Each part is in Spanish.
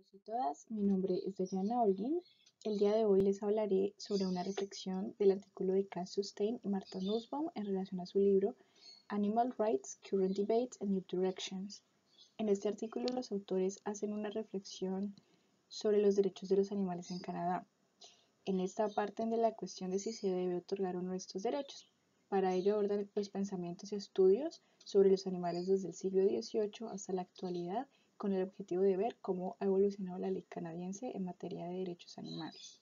todos y todas, mi nombre es Dayana Holguín. El día de hoy les hablaré sobre una reflexión del artículo de Cass Sustein y Martha Nussbaum en relación a su libro Animal Rights, Current Debates and New Directions. En este artículo los autores hacen una reflexión sobre los derechos de los animales en Canadá. En esta parten de la cuestión de si se debe otorgar o no estos derechos. Para ello abordan los pensamientos y estudios sobre los animales desde el siglo XVIII hasta la actualidad, con el objetivo de ver cómo ha evolucionado la ley canadiense en materia de derechos animales.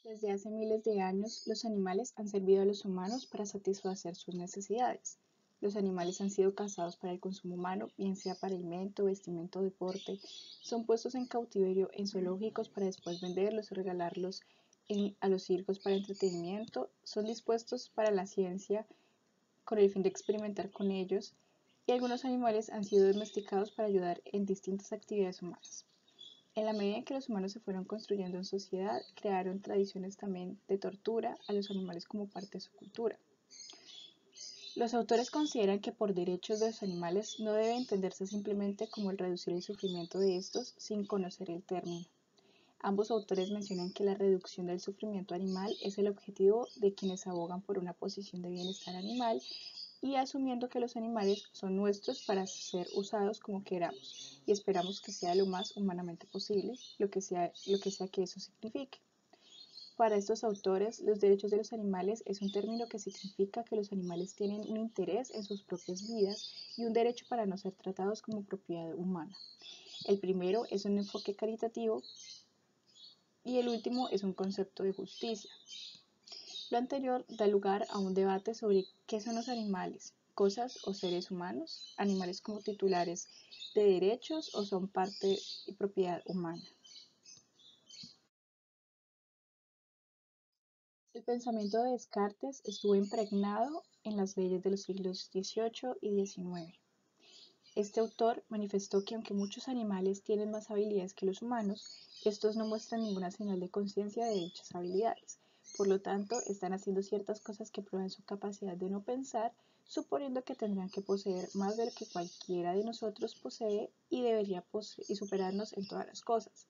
Desde hace miles de años, los animales han servido a los humanos para satisfacer sus necesidades. Los animales han sido cazados para el consumo humano, bien sea para alimento, vestimenta o deporte. Son puestos en cautiverio en zoológicos para después venderlos o regalarlos a los circos para entretenimiento. Son dispuestos para la ciencia con el fin de experimentar con ellos, y algunos animales han sido domesticados para ayudar en distintas actividades humanas. En la medida en que los humanos se fueron construyendo en sociedad, crearon tradiciones también de tortura a los animales como parte de su cultura. Los autores consideran que por derechos de los animales no debe entenderse simplemente como el reducir el sufrimiento de estos sin conocer el término. Ambos autores mencionan que la reducción del sufrimiento animal es el objetivo de quienes abogan por una posición de bienestar animal y asumiendo que los animales son nuestros para ser usados como queramos y esperamos que sea lo más humanamente posible, lo que sea que eso signifique. Para estos autores, los derechos de los animales es un término que significa que los animales tienen un interés en sus propias vidas y un derecho para no ser tratados como propiedad humana. El primero es un enfoque caritativo y el último es un concepto de justicia. Lo anterior da lugar a un debate sobre qué son los animales, cosas o seres humanos, animales como titulares de derechos o son parte y propiedad humana. El pensamiento de Descartes estuvo impregnado en las leyes de los siglos XVIII y XIX. Este autor manifestó que aunque muchos animales tienen más habilidades que los humanos, estos no muestran ninguna señal de conciencia de dichas habilidades. Por lo tanto, están haciendo ciertas cosas que prueban su capacidad de no pensar, suponiendo que tendrán que poseer más de lo que cualquiera de nosotros posee y debería superarnos en todas las cosas.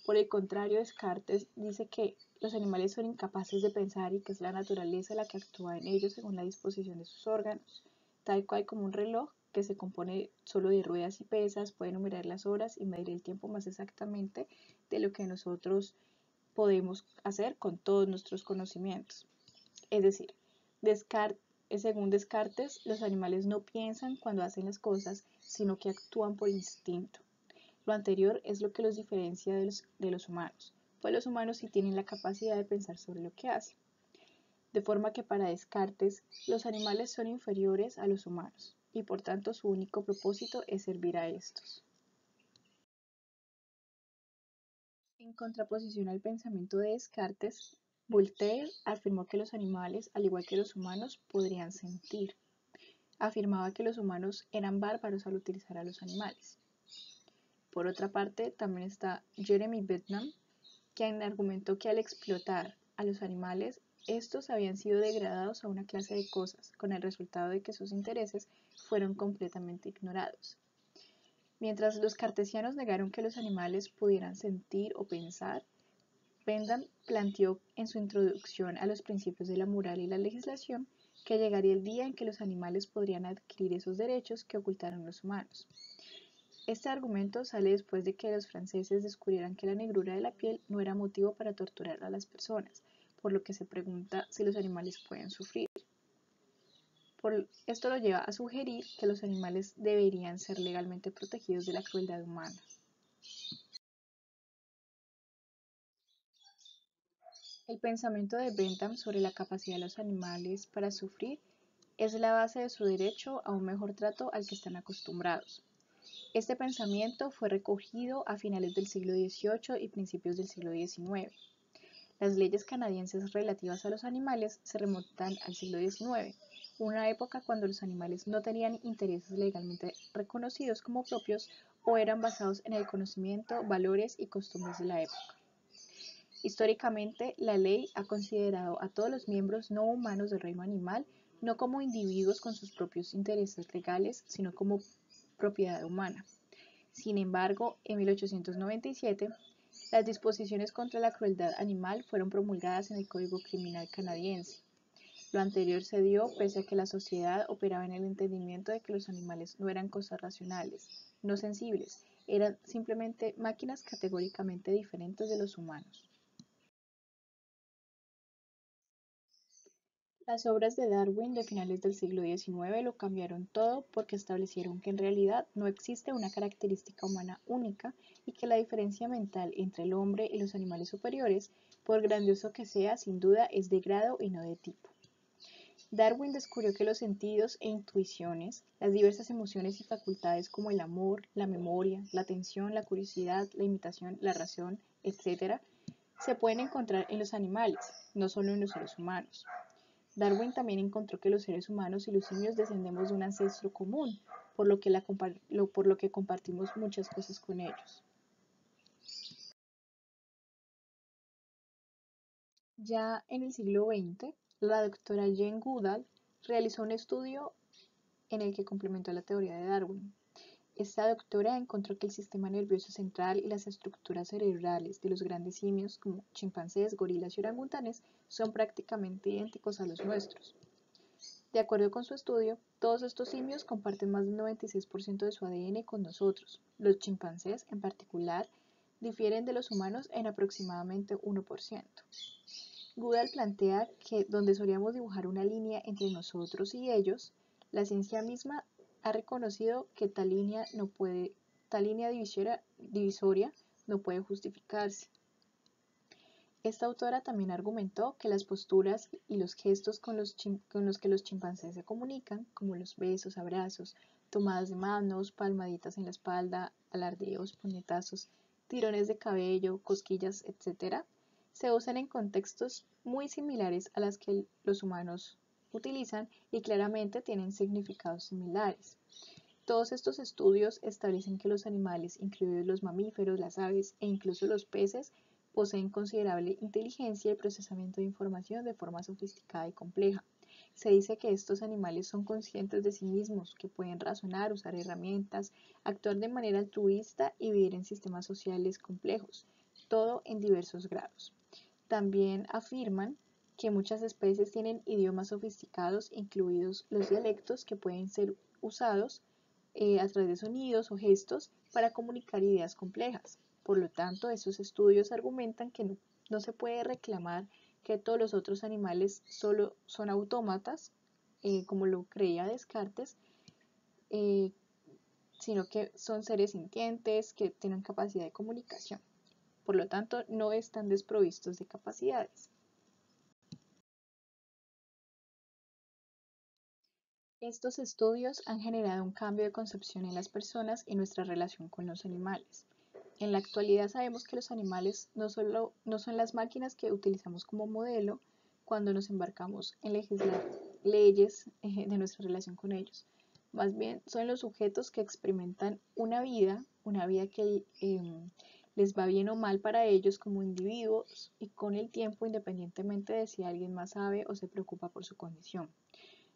Por el contrario, Descartes dice que los animales son incapaces de pensar y que es la naturaleza la que actúa en ellos según la disposición de sus órganos, tal cual como un reloj que se compone solo de ruedas y pesas, puede numerar las horas y medir el tiempo más exactamente de lo que nosotros podemos hacer con todos nuestros conocimientos. Es decir, según Descartes, los animales no piensan cuando hacen las cosas, sino que actúan por instinto. Lo anterior es lo que los diferencia de los humanos, pues los humanos sí tienen la capacidad de pensar sobre lo que hacen. De forma que para Descartes, los animales son inferiores a los humanos, y por tanto su único propósito es servir a estos. En contraposición al pensamiento de Descartes, Voltaire afirmó que los animales, al igual que los humanos, podrían sentir. Afirmaba que los humanos eran bárbaros al utilizar a los animales. Por otra parte, también está Jeremy Bentham, quien argumentó que al explotar a los animales, estos habían sido degradados a una clase de cosas, con el resultado de que sus intereses fueron completamente ignorados. Mientras los cartesianos negaron que los animales pudieran sentir o pensar, Bentham planteó en su introducción a los principios de la moral y la legislación que llegaría el día en que los animales podrían adquirir esos derechos que ocultaron los humanos. Este argumento sale después de que los franceses descubrieran que la negrura de la piel no era motivo para torturar a las personas, por lo que se pregunta si los animales pueden sufrir. Esto lo lleva a sugerir que los animales deberían ser legalmente protegidos de la crueldad humana. El pensamiento de Bentham sobre la capacidad de los animales para sufrir es la base de su derecho a un mejor trato al que están acostumbrados. Este pensamiento fue recogido a finales del siglo XVIII y principios del siglo XIX. Las leyes canadienses relativas a los animales se remontan al siglo XIX, una época cuando los animales no tenían intereses legalmente reconocidos como propios o eran basados en el conocimiento, valores y costumbres de la época. Históricamente, la ley ha considerado a todos los miembros no humanos del reino animal no como individuos con sus propios intereses legales, sino como propiedad humana. Sin embargo, en 1897, las disposiciones contra la crueldad animal fueron promulgadas en el Código Criminal canadiense. Lo anterior se dio pese a que la sociedad operaba en el entendimiento de que los animales no eran cosas racionales, no sensibles, eran simplemente máquinas categóricamente diferentes de los humanos. Las obras de Darwin de finales del siglo XIX lo cambiaron todo porque establecieron que en realidad no existe una característica humana única y que la diferencia mental entre el hombre y los animales superiores, por grandioso que sea, sin duda es de grado y no de tipo. Darwin descubrió que los sentidos e intuiciones, las diversas emociones y facultades como el amor, la memoria, la atención, la curiosidad, la imitación, la razón, etc., se pueden encontrar en los animales, no solo en los seres humanos. Darwin también encontró que los seres humanos y los simios descendemos de un ancestro común, por lo que compartimos muchas cosas con ellos. Ya en el siglo XX, la doctora Jane Goodall realizó un estudio en el que complementó la teoría de Darwin. Esta doctora encontró que el sistema nervioso central y las estructuras cerebrales de los grandes simios, como chimpancés, gorilas y orangutanes, son prácticamente idénticos a los nuestros. De acuerdo con su estudio, todos estos simios comparten más del 96% de su ADN con nosotros. Los chimpancés, en particular, difieren de los humanos en aproximadamente 1%. Goodall plantea que donde solíamos dibujar una línea entre nosotros y ellos, la ciencia misma ha reconocido que tal línea divisoria no puede justificarse. Esta autora también argumentó que las posturas y los gestos con los que los chimpancés se comunican, como los besos, abrazos, tomadas de manos, palmaditas en la espalda, alardeos, puñetazos, tirones de cabello, cosquillas, etc., se usan en contextos muy similares a las que los humanos utilizan y claramente tienen significados similares. Todos estos estudios establecen que los animales, incluidos los mamíferos, las aves e incluso los peces, poseen considerable inteligencia y procesamiento de información de forma sofisticada y compleja. Se dice que estos animales son conscientes de sí mismos, que pueden razonar, usar herramientas, actuar de manera altruista y vivir en sistemas sociales complejos, todo en diversos grados. También afirman que muchas especies tienen idiomas sofisticados, incluidos los dialectos, que pueden ser usados a través de sonidos o gestos para comunicar ideas complejas. Por lo tanto, estos estudios argumentan que no se puede reclamar que todos los otros animales solo son autómatas, como lo creía Descartes, eh, sino que son seres sintientes que tienen capacidad de comunicación. Por lo tanto, no están desprovistos de capacidades. Estos estudios han generado un cambio de concepción en las personas y nuestra relación con los animales. En la actualidad sabemos que los animales no son las máquinas que utilizamos como modelo cuando nos embarcamos en legislar leyes de nuestra relación con ellos. Más bien son los sujetos que experimentan una vida que les va bien o mal para ellos como individuos y con el tiempo, independientemente de si alguien más sabe o se preocupa por su condición.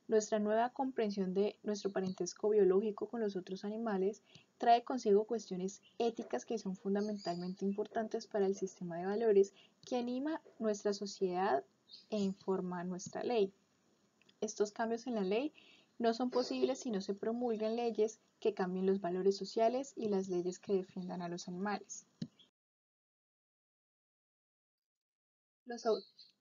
Nuestra nueva comprensión de nuestro parentesco biológico con los otros animales trae consigo cuestiones éticas que son fundamentalmente importantes para el sistema de valores que anima nuestra sociedad e informa nuestra ley. Estos cambios en la ley no son posibles si no se promulgan leyes que cambien los valores sociales y las leyes que defiendan a los animales. Los,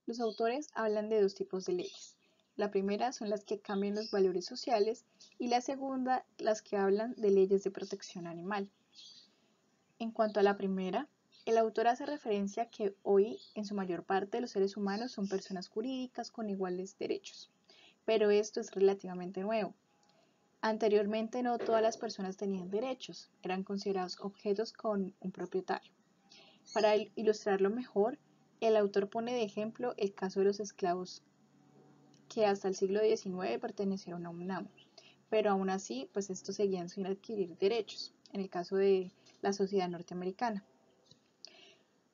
los autores hablan de dos tipos de leyes. La primera son las que cambian los valores sociales y la segunda las que hablan de leyes de protección animal. En cuanto a la primera, el autor hace referencia a que hoy en su mayor parte los seres humanos son personas jurídicas con iguales derechos, pero esto es relativamente nuevo. Anteriormente no todas las personas tenían derechos, eran considerados objetos con un propietario. Para ilustrarlo mejor, el autor pone de ejemplo el caso de los esclavos que hasta el siglo XIX pertenecieron a un amo, pero aún así, pues estos seguían sin adquirir derechos, en el caso de la sociedad norteamericana.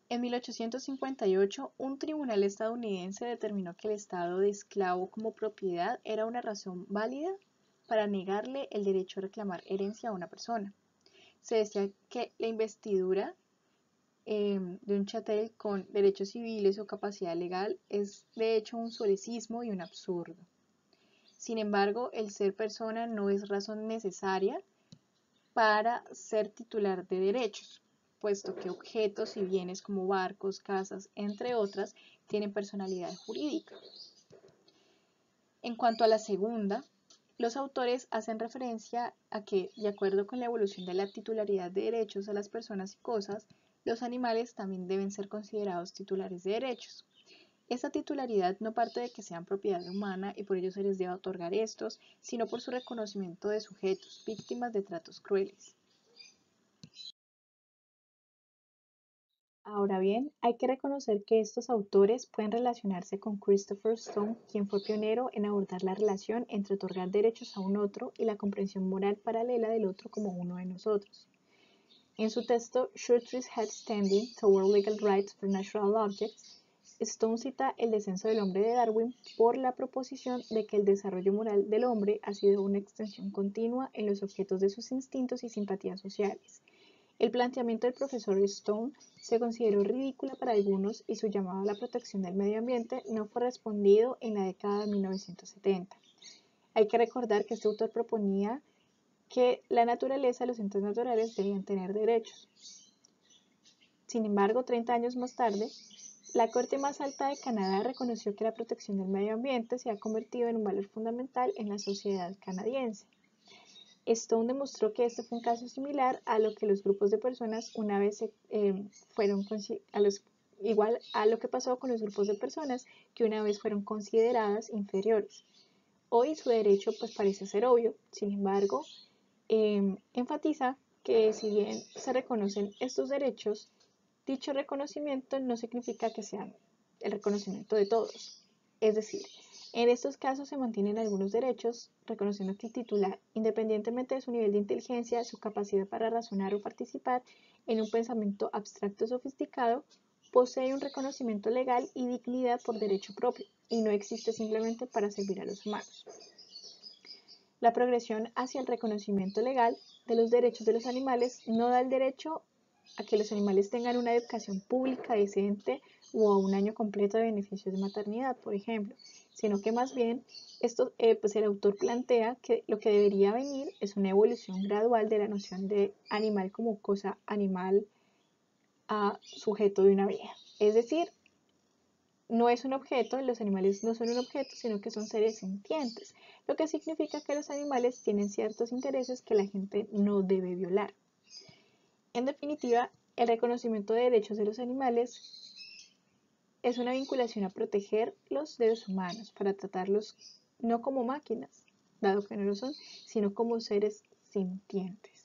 En 1858, un tribunal estadounidense determinó que el estado de esclavo como propiedad era una razón válida para negarle el derecho a reclamar herencia a una persona. se decía que la investidura de un chattel con derechos civiles o capacidad legal es de hecho un solecismo y un absurdo. Sin embargo, el ser persona no es razón necesaria para ser titular de derechos, puesto que objetos y bienes como barcos, casas, entre otras, tienen personalidad jurídica. En cuanto a la segunda, los autores hacen referencia a que, de acuerdo con la evolución de la titularidad de derechos a las personas y cosas, los animales también deben ser considerados titulares de derechos. Esta titularidad no parte de que sean propiedad humana y por ello se les deba otorgar estos, sino por su reconocimiento de sujetos, víctimas de tratos crueles. Ahora bien, hay que reconocer que estos autores pueden relacionarse con Christopher Stone, quien fue pionero en abordar la relación entre otorgar derechos a un otro y la comprensión moral paralela del otro como uno de nosotros. En su texto Should Trees Have Standing Toward Legal Rights for Natural Objects, Stone cita el descenso del hombre de Darwin por la proposición de que el desarrollo moral del hombre ha sido una extensión continua en los objetos de sus instintos y simpatías sociales. El planteamiento del profesor Stone se consideró ridícula para algunos y su llamado a la protección del medio ambiente no fue respondido en la década de 1970. Hay que recordar que este autor proponía que la naturaleza, los entes naturales debían tener derechos. Sin embargo, 30 años más tarde, la Corte más alta de Canadá reconoció que la protección del medio ambiente se ha convertido en un valor fundamental en la sociedad canadiense. Stone demostró que este fue un caso similar a lo que los grupos de personas una vez fueron igual a lo que pasó con los grupos de personas que una vez fueron consideradas inferiores. Hoy su derecho pues parece ser obvio, sin embargo, enfatiza que si bien se reconocen estos derechos, dicho reconocimiento no significa que sean el reconocimiento de todos. Es decir, en estos casos se mantienen algunos derechos, reconociendo que el titular, independientemente de su nivel de inteligencia, su capacidad para razonar o participar en un pensamiento abstracto sofisticado, posee un reconocimiento legal y dignidad por derecho propio, y no existe simplemente para servir a los humanos. La progresión hacia el reconocimiento legal de los derechos de los animales no da el derecho a que los animales tengan una educación pública decente o a un año completo de beneficios de maternidad, por ejemplo, sino que más bien pues el autor plantea que lo que debería venir es una evolución gradual de la noción de animal como cosa animal a sujeto de una vida. Es decir, no es un objeto, los animales no son un objeto, sino que son seres sintientes, lo que significa que los animales tienen ciertos intereses que la gente no debe violar. En definitiva, el reconocimiento de derechos de los animales es una vinculación a protegerlos de los humanos, para tratarlos no como máquinas, dado que no lo son, sino como seres sintientes.